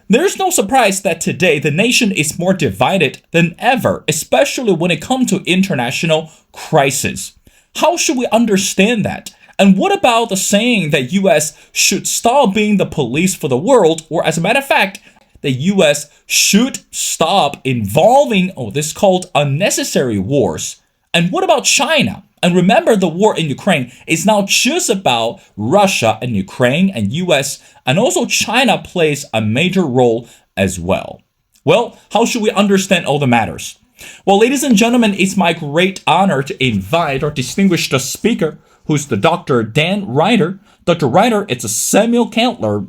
There's no surprise that today the nation is more divided than ever, especially when it comes to international crisis. How should we understand that? And what about the saying that US should stop being the police for the world, or as a matter of fact, the US should stop involving this called unnecessary wars? And what about China? And remember, the war in Ukraine is not just about Russia and Ukraine and US, and also China plays a major role as well. Well, how should we understand all the matters? Well, ladies and gentlemen, it's my great honor to invite our distinguished speaker, who's the Dr. Dan Reiter. Dr. Reiter is a Samuel Candler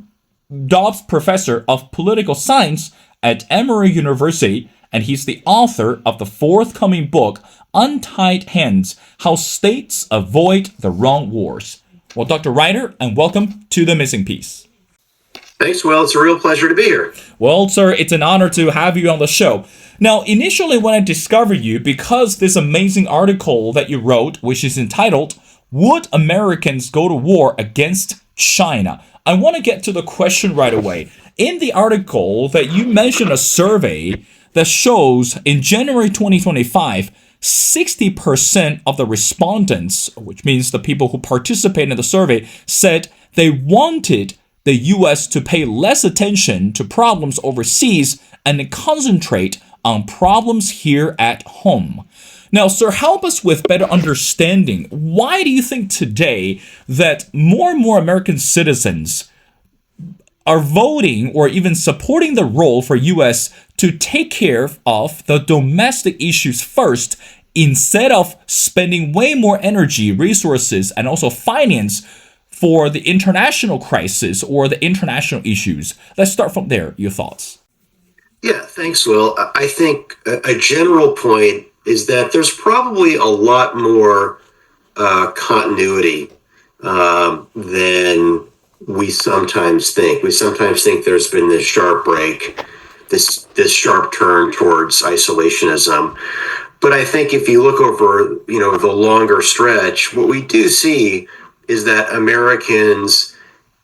Dobbs Professor of Political Science at Emory University, and he's the author of the forthcoming book, Untied Hands, How States Avoid the Wrong Wars. Well, Dr. Reiter, and welcome to The Missing Piece. Thanks, Will. It's a real pleasure to be here. Well, sir, it's an honor to have you on the show. Now, initially when I discovered you, because this amazing article that you wrote, which is entitled, Would Americans Go to War Against China? I want to get to the question right away. In the article that you mentioned a survey that shows in January 2025, 60% of the respondents, which means the people who participated in the survey, said they wanted the US to pay less attention to problems overseas and concentrate on problems here at home. Now, sir, help us with better understanding. Why do you think today that more and more American citizens are voting or even supporting the role for US to take care of the domestic issues first instead of spending way more energy, resources, and also finance for the international crisis or the international issues? Let's start from there. Your thoughts? Yeah, thanks, Will. I think a general point is that there's probably a lot more continuity than we sometimes think. We sometimes think there's been this sharp break, this sharp turn towards isolationism. But I think if you look over, the longer stretch, what we do see is that Americans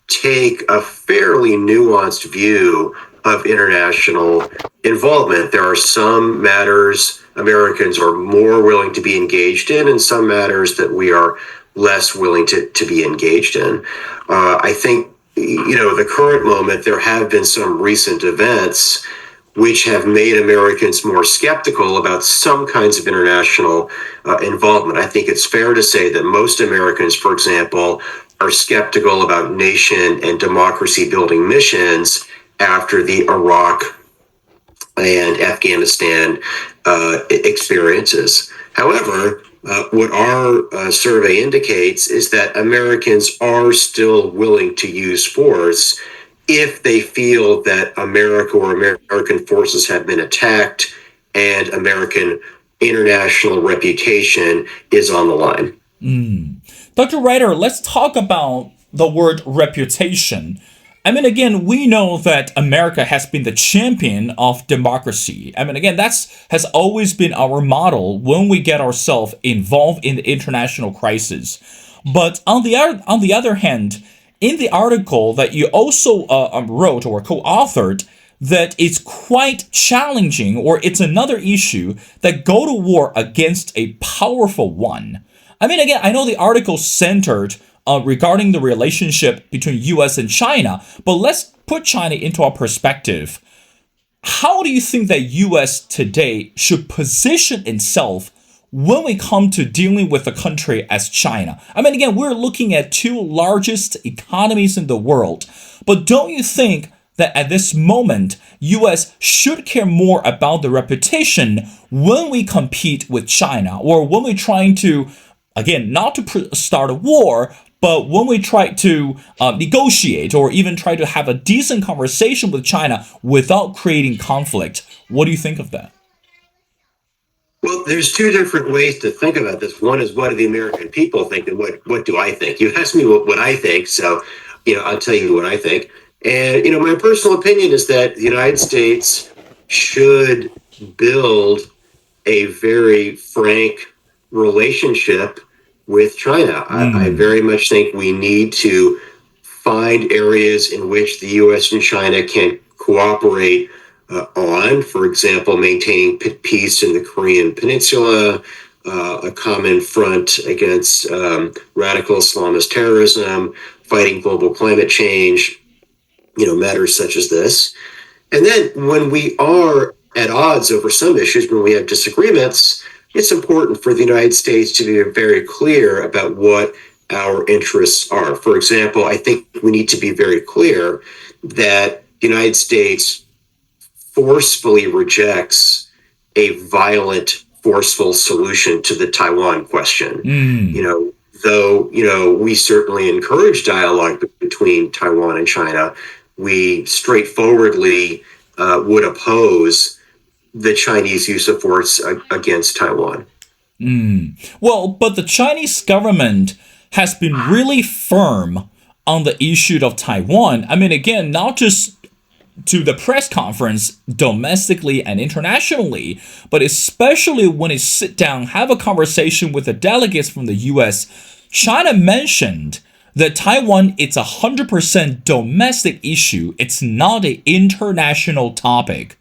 take a fairly nuanced view of international involvement. There are some matters Americans are more willing to be engaged in, and some matters that we are less willing to be engaged in. I think, the current moment, there have been some recent events which have made Americans more skeptical about some kinds of international involvement. I think it's fair to say that most Americans, for example, are skeptical about nation and democracy building missions after the Iraq and Afghanistan experiences. However, what our survey indicates is that Americans are still willing to use force if they feel that America or American forces have been attacked and American international reputation is on the line. Dr. Reiter, let's talk about the word reputation. I mean, again, we know that America has been the champion of democracy. I mean, again, has always been our model when we get ourselves involved in the international crisis. But on the other hand, in the article that you also wrote or co-authored, that it's quite challenging, or it's another issue that go to war against a powerful one. I mean, again, I know the article centered regarding the relationship between US and China, but let's put China into our perspective. How do you think that US today should position itself when we come to dealing with a country as China? I mean, again, we're looking at two largest economies in the world, but don't you think that at this moment, US should care more about the reputation when we compete with China, or when we're trying to, again, not to start a war, but when we try to negotiate or even try to have a decent conversation with China without creating conflict? What do you think of that? Well, there's two different ways to think about this. One is, what do the American people think, and what do I think? You asked me what I think, so I'll tell you what I think. And my personal opinion is that the United States should build a very frank relationship with China. I very much think we need to find areas in which the U.S. and China can cooperate on, for example, maintaining peace in the Korean Peninsula, a common front against radical Islamist terrorism, fighting global climate change, matters such as this. And then when we are at odds over some issues, when we have disagreements, it's important for the United States to be very clear about what our interests are. For example, I think we need to be very clear that the United States forcefully rejects a violent, forceful solution to the Taiwan question. Though we certainly encourage dialogue between Taiwan and China, we straightforwardly would oppose the Chinese use of force against Taiwan. Well, but the Chinese government has been really firm on the issue of Taiwan. I mean, again, not just to the press conference domestically and internationally, but especially when it sit down, have a conversation with the delegates from the US, China mentioned that Taiwan is 100% domestic issue. It's not an international topic.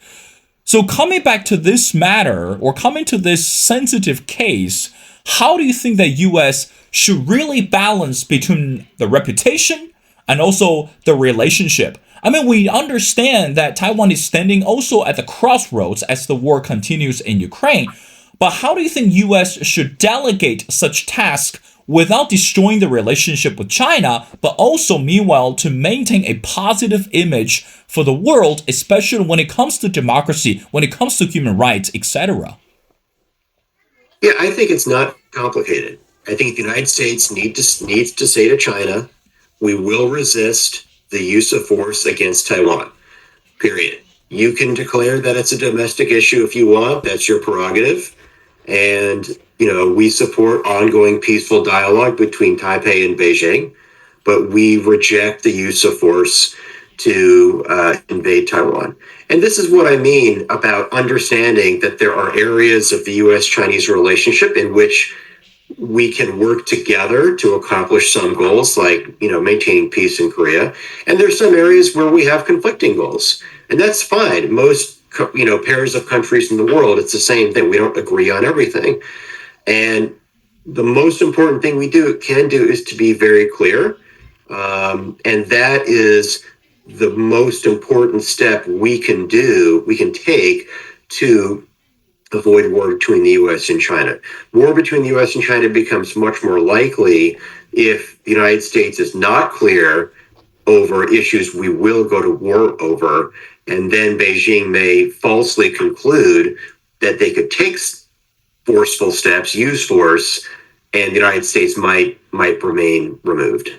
So coming back to this matter, or coming to this sensitive case, how do you think the US should really balance between the reputation and also the relationship? I mean, we understand that Taiwan is standing also at the crossroads as the war continues in Ukraine. But how do you think US should delegate such tasks without destroying the relationship with China, but also meanwhile to maintain a positive image for the world, especially when it comes to democracy, when it comes to human rights, etc.? Yeah, I think it's not complicated. I think the United States needs to say to China, we will resist the use of force against Taiwan, period. You can declare that it's a domestic issue if you want. That's your prerogative. And, we support ongoing peaceful dialogue between Taipei and Beijing, but we reject the use of force to invade Taiwan. And this is what I mean about understanding that there are areas of the U.S.-Chinese relationship in which we can work together to accomplish some goals, like, maintaining peace in Korea. And there's some areas where we have conflicting goals. And that's fine. Most, pairs of countries in the world, it's the same thing. We don't agree on everything. And the most important thing we can do is to be very clear. And that is the most important step we can take to avoid war between the U.S. and China. War between the U.S. and China becomes much more likely if the United States is not clear over issues we will go to war over, and then Beijing may falsely conclude that they could take forceful steps, use force, and the United States might remain removed.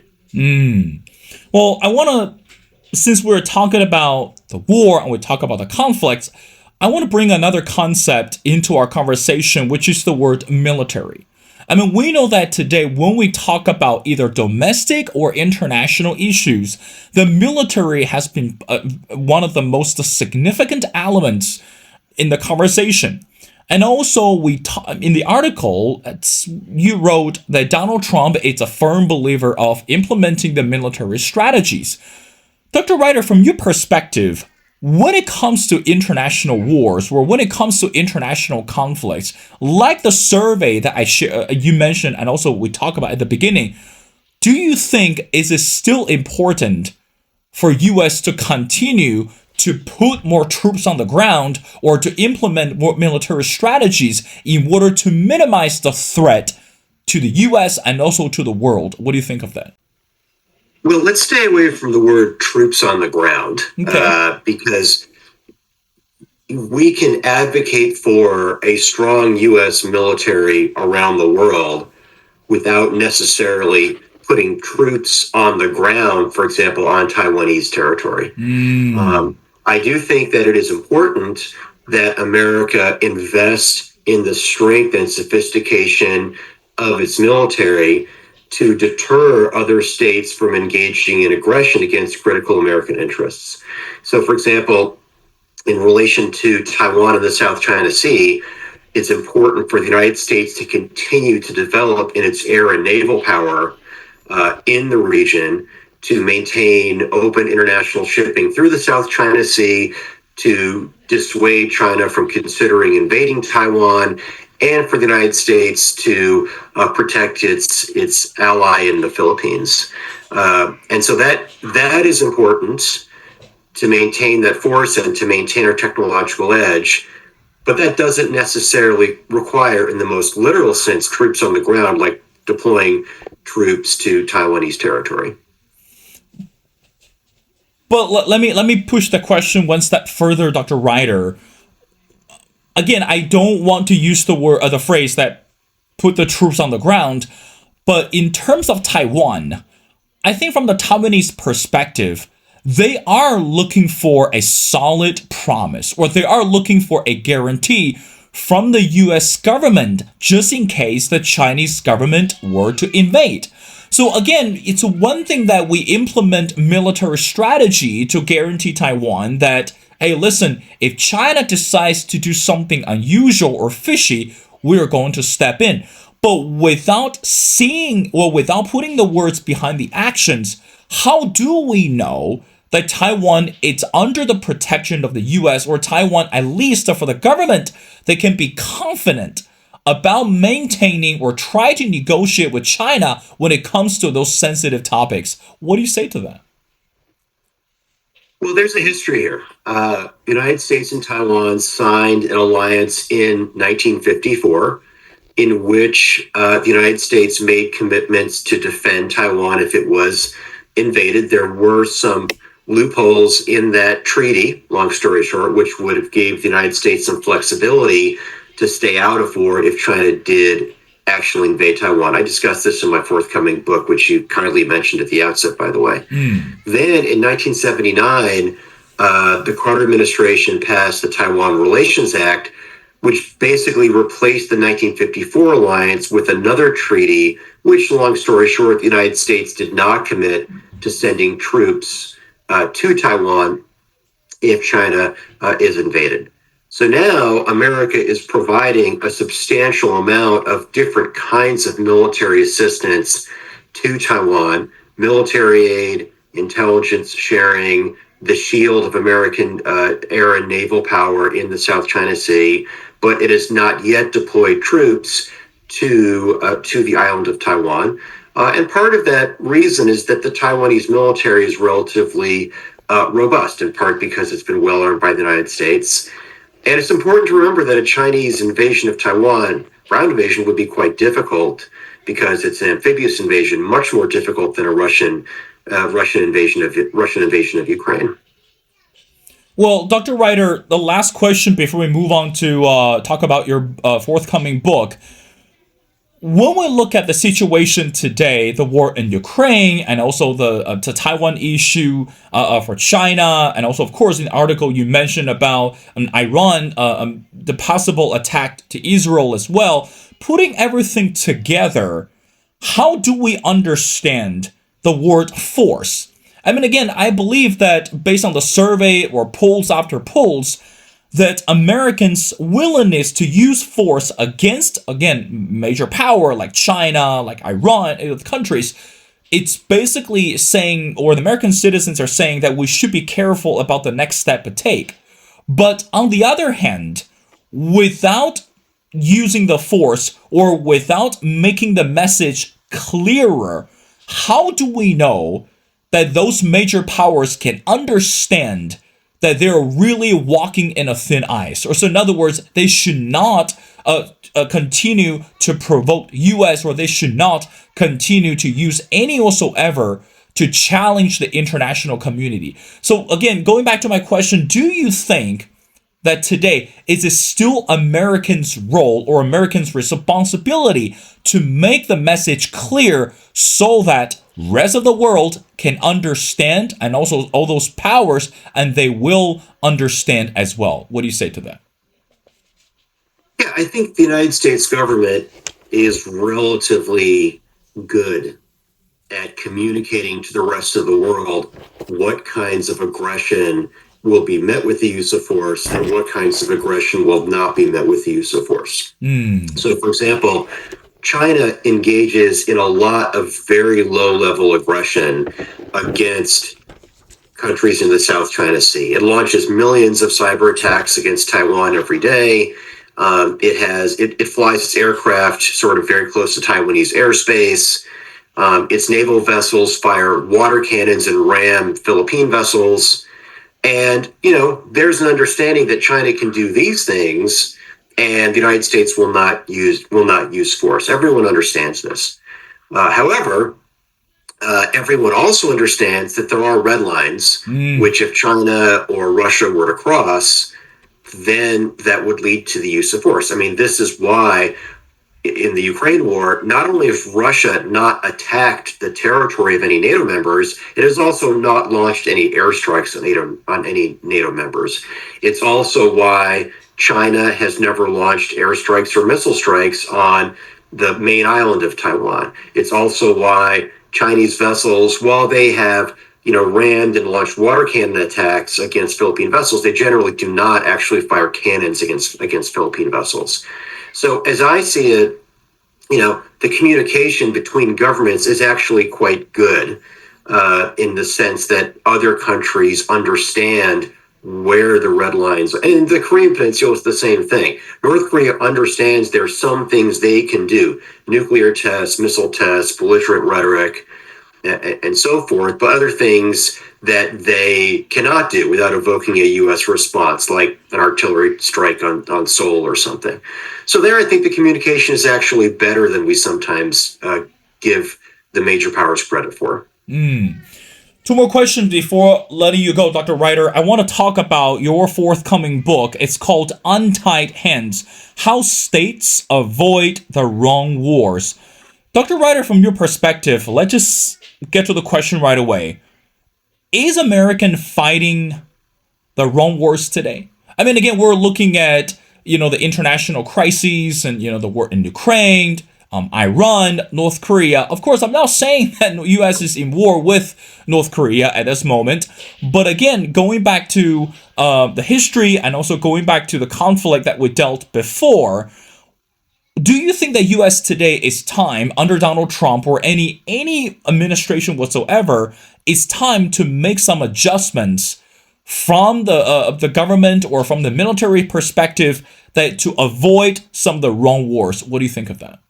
Well, I want to, since we're talking about the war and we talk about the conflicts, I want to bring another concept into our conversation, which is the word military. I mean, we know that today when we talk about either domestic or international issues, the military has been one of the most significant elements in the conversation. And also, in the article, you wrote that Donald Trump is a firm believer of implementing the military strategies. Dr. Reiter, from your perspective, when it comes to international wars, or when it comes to international conflicts, like the survey that you mentioned, and also we talked about at the beginning, do you think is it still important for U.S. to continue to put more troops on the ground or to implement more military strategies in order to minimize the threat to the U.S. and also to the world? What do you think of that? Well, let's stay away from the word troops on the ground, because we can advocate for a strong U.S. military around the world without necessarily putting troops on the ground, for example, on Taiwanese territory. I do think that it is important that America invest in the strength and sophistication of its military to deter other states from engaging in aggression against critical American interests. So, for example, in relation to Taiwan and the South China Sea, it's important for the United States to continue to develop in its air and naval power in the region to maintain open international shipping through the South China Sea, to dissuade China from considering invading Taiwan, and for the United States to protect its ally in the Philippines. And so that is important to maintain that force and to maintain our technological edge. But that doesn't necessarily require, in the most literal sense, troops on the ground, like deploying troops to Taiwanese territory. But let me push the question one step further, Dr. Reiter. Again, I don't want to use the phrase that put the troops on the ground, but in terms of Taiwan, I think from the Taiwanese perspective, they are looking for a solid promise, or they are looking for a guarantee from the US government just in case the Chinese government were to invade. So again, it's one thing that we implement military strategy to guarantee Taiwan that, hey, listen, if China decides to do something unusual or fishy, we're going to step in. But without without putting the words behind the actions, how do we know that Taiwan is under the protection of the US, or Taiwan, at least for the government, they can be confident about maintaining or try to negotiate with China when it comes to those sensitive topics? What do you say to that? Well, there's a history here. United States and Taiwan signed an alliance in 1954 in which the United States made commitments to defend Taiwan if it was invaded. There were some loopholes in that treaty, long story short, which would have gave the United States some flexibility to stay out of war if China did actually invade Taiwan. I discussed this in my forthcoming book, which you kindly mentioned at the outset, by the way. Then in 1979, the Carter administration passed the Taiwan Relations Act, which basically replaced the 1954 alliance with another treaty, which, long story short, the United States did not commit to sending troops to Taiwan if China is invaded. So now America is providing a substantial amount of different kinds of military assistance to Taiwan, military aid, intelligence sharing, the shield of American air and naval power in the South China Sea, but it has not yet deployed troops to the island of Taiwan. And part of that reason is that the Taiwanese military is relatively robust, in part because it's been well armed by the United States. And it's important to remember that a Chinese invasion of Taiwan, ground invasion, would be quite difficult because it's an amphibious invasion, much more difficult than a Russian invasion of Ukraine. Well, Dr. Reiter, the last question before we move on to talk about your forthcoming book. When we look at the situation today, the war in Ukraine, and also the Taiwan issue for China, and also, of course, in the article you mentioned about Iran, the possible attack to Israel as well, putting everything together, how do we understand the word force? I mean, again, I believe that based on the survey or polls after polls, that Americans' willingness to use force against, again, major power like China, like Iran, countries, it's basically saying, or the American citizens are saying, that we should be careful about the next step to take. But on the other hand, without using the force or without making the message clearer, how do we know that those major powers can understand that they're really walking in a thin ice? Or so in other words, they should not continue to provoke US, or they should not continue to use any whatsoever to challenge the international community. So again, going back to my question, do you think that today is it still Americans' role or Americans' responsibility to make the message clear so that rest of the world can understand, and also all those powers, and they will understand as well? What do you say to that? Yeah, I think the United States government is relatively good at communicating to the rest of the world what kinds of aggression will be met with the use of force and what kinds of aggression will not be met with the use of force. So, for example, China engages in a lot of very low level aggression against countries in the South China Sea. It launches millions of cyber attacks against Taiwan every day. It flies its aircraft sort of very close to Taiwanese airspace. Its naval vessels fire water cannons and ram Philippine vessels. And, there's an understanding that China can do these things and the United States will not use force. Everyone understands this. However, everyone also understands that there are red lines, which if China or Russia were to cross, then that would lead to the use of force. I mean, this is why in the Ukraine war, not only has Russia not attacked the territory of any NATO members, it has also not launched any airstrikes on any NATO members. It's also why China has never launched airstrikes or missile strikes on the main island of Taiwan. It's also why Chinese vessels, while they have rammed and launched water cannon attacks against Philippine vessels, they generally do not actually fire cannons against Philippine vessels. So as I see it, the communication between governments is actually quite good in the sense that other countries understand where the red lines are. And the Korean Peninsula is the same thing. North Korea understands there are some things they can do, nuclear tests, missile tests, belligerent rhetoric, and so forth, but other things that they cannot do without evoking a U.S. response, like an artillery strike on Seoul or something. So there, I think the communication is actually better than we sometimes give the major powers credit for. Two more questions before letting you go, Dr. Reiter. I want to talk about your forthcoming book. It's called Untied Hands: How States Avoid the Wrong Wars. Dr. Reiter, from your perspective, let's just get to the question right away. Is American fighting the wrong wars today? I mean, again, we're looking at, the international crises and, the war in Ukraine, Iran, North Korea. Of course, I'm not saying that the U.S. is in war with North Korea at this moment. But again, going back to the history and also going back to the conflict that we dealt before, do you think that U.S. today is time, under Donald Trump or any administration whatsoever, is time to make some adjustments from the government or from the military perspective that to avoid some of the wrong wars? What do you think of that?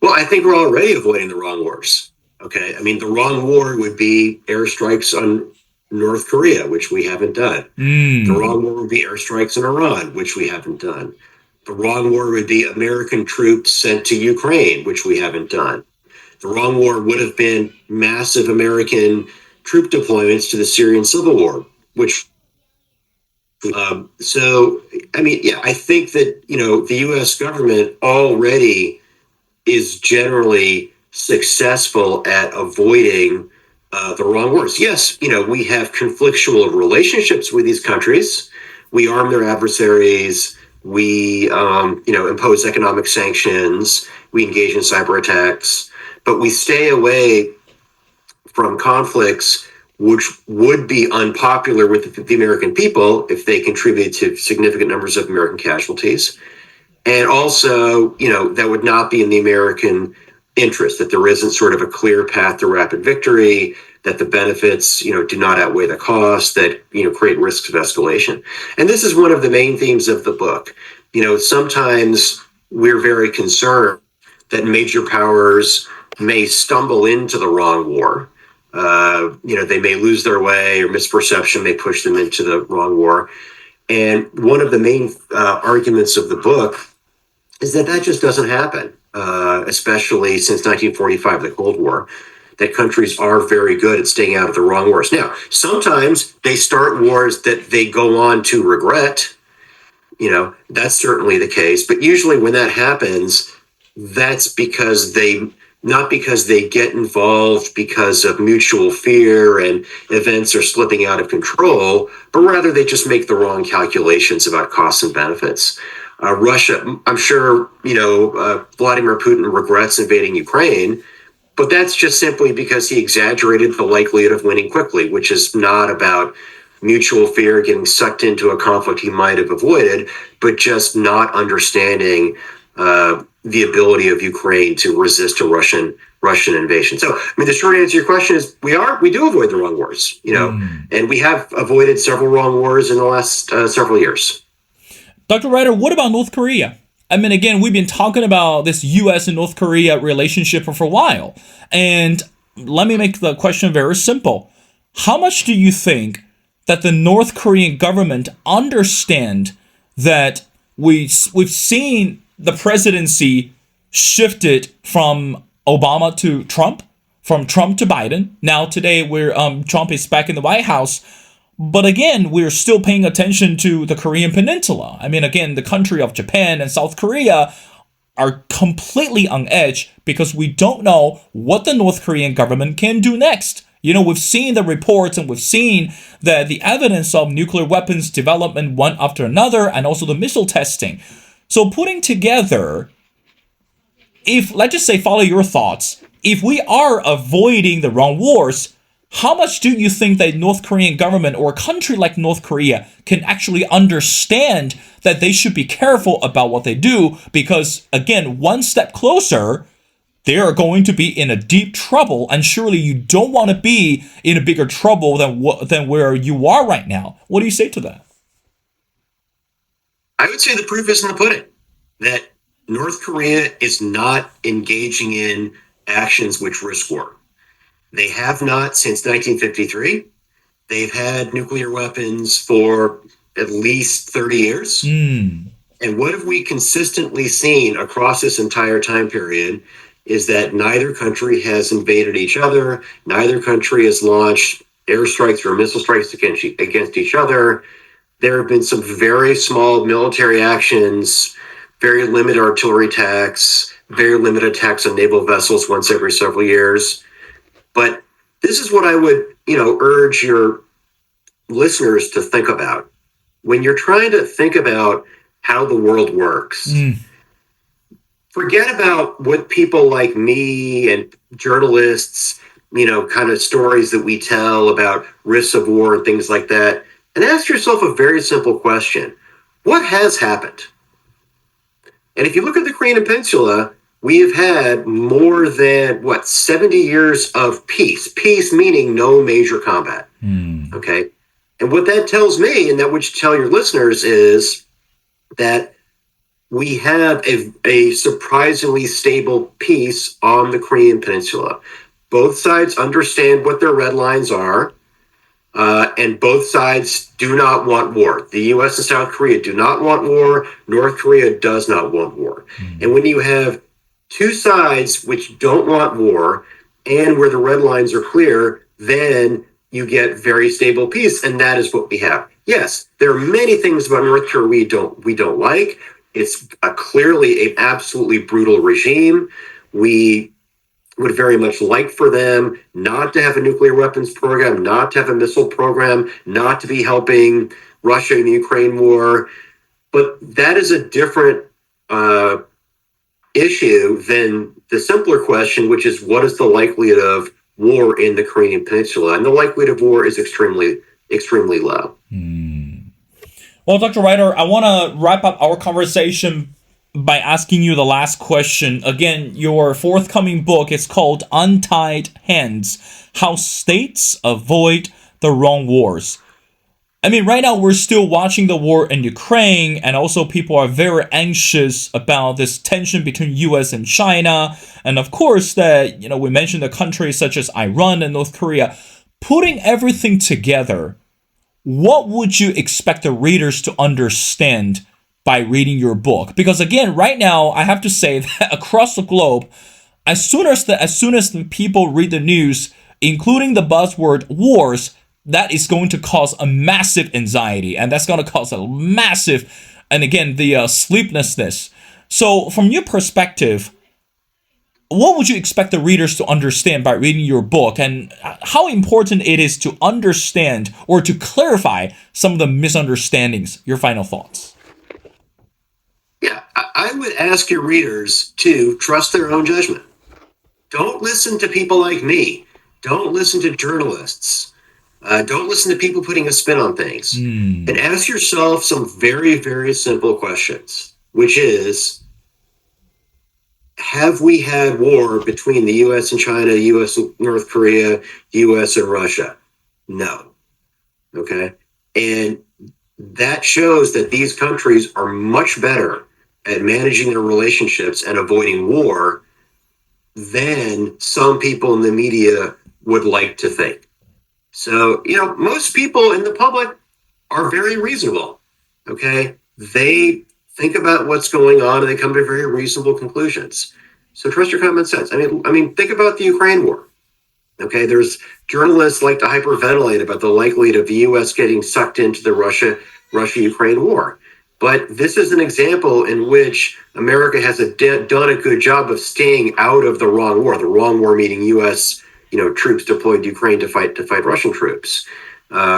Well, I think we're already avoiding the wrong wars. Okay. I mean, the wrong war would be airstrikes on North Korea, which we haven't done. The wrong war would be airstrikes in Iran, which we haven't done. The wrong war would be American troops sent to Ukraine, which we haven't done. The wrong war would have been massive American troop deployments to the Syrian civil war, which I think that, the U.S. government already is generally successful at avoiding the wrong wars. Yes, we have conflictual relationships with these countries. We arm their adversaries. We, impose economic sanctions. We engage in cyber attacks. But we stay away from conflicts which would be unpopular with the American people if they contribute to significant numbers of American casualties. And also, that would not be in the American interest, that there isn't sort of a clear path to rapid victory, that the benefits, do not outweigh the costs, that, create risks of escalation. And this is one of the main themes of the book. Sometimes we're very concerned that major powers may stumble into the wrong war. They may lose their way, or misperception may push them into the wrong war. And one of the main arguments of the book is that just doesn't happen, especially since 1945, the Cold War, that countries are very good at staying out of the wrong wars. Now, sometimes they start wars that they go on to regret. That's certainly the case. But usually when that happens, that's because not because they get involved because of mutual fear and events are slipping out of control, but rather they just make the wrong calculations about costs and benefits. Russia, I'm sure, Vladimir Putin regrets invading Ukraine, but that's just simply because he exaggerated the likelihood of winning quickly, which is not about mutual fear getting sucked into a conflict he might have avoided, but just not understanding the ability of Ukraine to resist a Russian invasion. So, I mean, the short answer to your question is we do avoid the wrong wars, and we have avoided several wrong wars in the last several years. Dr. Reiter, what about North Korea? I mean, again, we've been talking about this U.S. and North Korea relationship for a while. And let me make the question very simple. How much do you think that the North Korean government understand that we've seen the presidency shifted from Obama to Trump, from Trump to Biden? Now today, Trump is back in the White House. But again, we're still paying attention to the Korean Peninsula. I mean, again, the country of Japan and South Korea are completely on edge because we don't know what the North Korean government can do next. We've seen the reports and we've seen the evidence of nuclear weapons development one after another, and also the missile testing. So putting together, if, let's just say, follow your thoughts, if we are avoiding the wrong wars, how much do you think that North Korean government or a country like North Korea can actually understand that they should be careful about what they do? Because, again, one step closer, they are going to be in a deep trouble, and surely you don't want to be in a bigger trouble than where you are right now. What do you say to that? I would say the proof is in the pudding, that North Korea is not engaging in actions which risk war. They have not since 1953. They've had nuclear weapons for at least 30 years. And what have we consistently seen across this entire time period is that neither country has invaded each other. Neither country has launched airstrikes or missile strikes against each other. There have been some very small military actions, very limited artillery attacks, very limited attacks on naval vessels once every several years. But this is what I would, urge your listeners to think about. When you're trying to think about how the world works, forget about what people like me and journalists, kind of stories that we tell about risks of war and things like that, and ask yourself a very simple question. What has happened? And if you look at the Korean Peninsula, we have had more than, 70 years of peace. Peace meaning no major combat. Okay? And what that tells me, and that would tell your listeners, is that we have a surprisingly stable peace on the Korean Peninsula. Both sides understand what their red lines are, and both sides do not want war. The U.S. and South Korea do not want war. North Korea does not want war. And when you have two sides which don't want war and where the red lines are clear, then you get very stable peace, and that is what we have. Yes, there are many things about North Korea we don't like. It's clearly an absolutely brutal regime. We would very much like for them not to have a nuclear weapons program, not to have a missile program, not to be helping Russia in the Ukraine war. But that is a different issue than the simpler question, which is what is the likelihood of war in the Korean Peninsula? And the likelihood of war is extremely, extremely low. Well, Dr. Reiter, I want to wrap up our conversation by asking you the last question. Again, your forthcoming book is called Untied Hands: How States Avoid the Wrong Wars. I mean, right now we're still watching the war in Ukraine, and also people are very anxious about this tension between US and China. And of course that, we mentioned the countries such as Iran and North Korea. Putting everything together, what would you expect the readers to understand by reading your book? Because again, right now, I have to say that across the globe, as soon as the people read the news, including the buzzword wars, that is going to cause a massive anxiety, and that's going to cause a massive, and again, the sleeplessness. So from your perspective, what would you expect the readers to understand by reading your book, and how important it is to understand or to clarify some of the misunderstandings? Your final thoughts. Yeah, I would ask your readers to trust their own judgment. Don't listen to people like me. Don't listen to journalists. Don't listen to people putting a spin on things. And ask yourself some very, very simple questions, which is, have we had war between the U.S. and China, U.S. and North Korea, U.S. and Russia? No. Okay. And that shows that these countries are much better at managing their relationships and avoiding war than some people in the media would like to think. So, most people in the public are very reasonable. Okay. They think about what's going on and they come to very reasonable conclusions. So trust your common sense. I mean, think about the Ukraine war. Okay, there's journalists like to hyperventilate about the likelihood of the U.S. getting sucked into the Russia-Ukraine war. But this is an example in which America has done a good job of staying out of the wrong war. The wrong war meaning U.S. Troops deployed to Ukraine to fight Russian troops.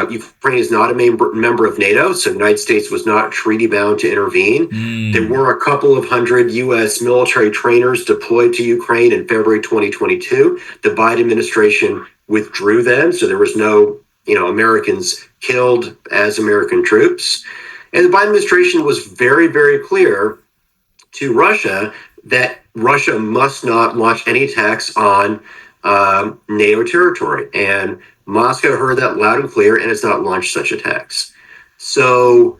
Ukraine is not a member of NATO, so the United States was not treaty bound to intervene. There were a couple of hundred U.S. military trainers deployed to Ukraine in February 2022. The Biden administration withdrew them, so there was no, Americans killed as American troops. And the Biden administration was very, very clear to Russia that Russia must not launch any attacks on NATO territory. And Moscow heard that loud and clear and has not launched such attacks. So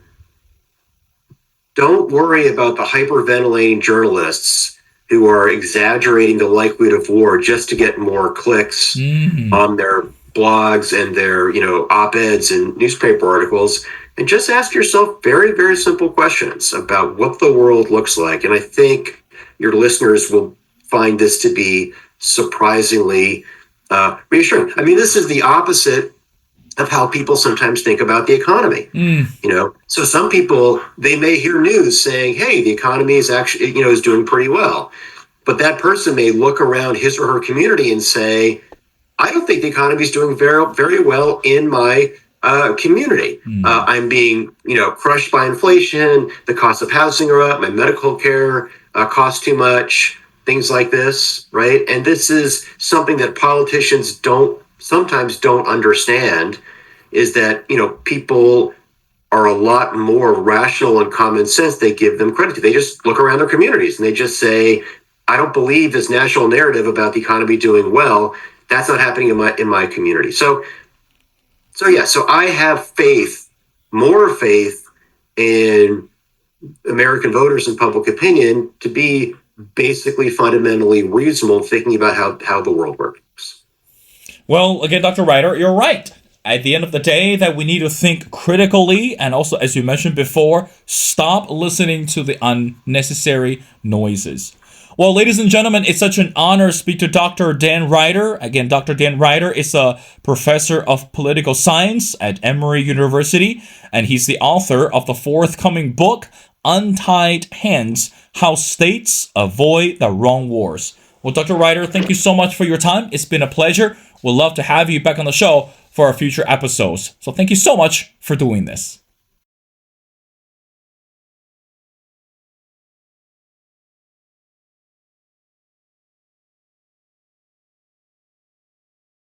don't worry about the hyperventilating journalists who are exaggerating the likelihood of war just to get more clicks on their blogs and their, op-eds and newspaper articles. And just ask yourself very, very simple questions about what the world looks like. And I think your listeners will find this to be surprisingly reassuring. I mean, this is the opposite of how people sometimes think about the economy. So some people, they may hear news saying, hey, the economy is actually, is doing pretty well. But that person may look around his or her community and say, I don't think the economy is doing very, very well in my community. I'm being, crushed by inflation. The cost of housing are up. My medical care costs too much. Things like this, right? And this is something that politicians sometimes don't understand, is that, people are a lot more rational and common sense they give them credit to. They just look around their communities and they just say, I don't believe this national narrative about the economy doing well. That's not happening in my community. So I have more faith in American voters and public opinion to be basically fundamentally reasonable thinking about how the world works. Well, again, Dr. Reiter, you're right. At the end of the day, that we need to think critically and also, as you mentioned before, stop listening to the unnecessary noises. Well, ladies and gentlemen, it's such an honor to speak to Dr. Dan Reiter. Again, Dr. Dan Reiter is a professor of political science at Emory University, and he's the author of the forthcoming book, Untied Hands, How States Avoid the Wrong Wars. Well, Dr. Reiter, thank you so much for your time. It's been a pleasure. We'd love to have you back on the show for our future episodes. So thank you so much for doing this.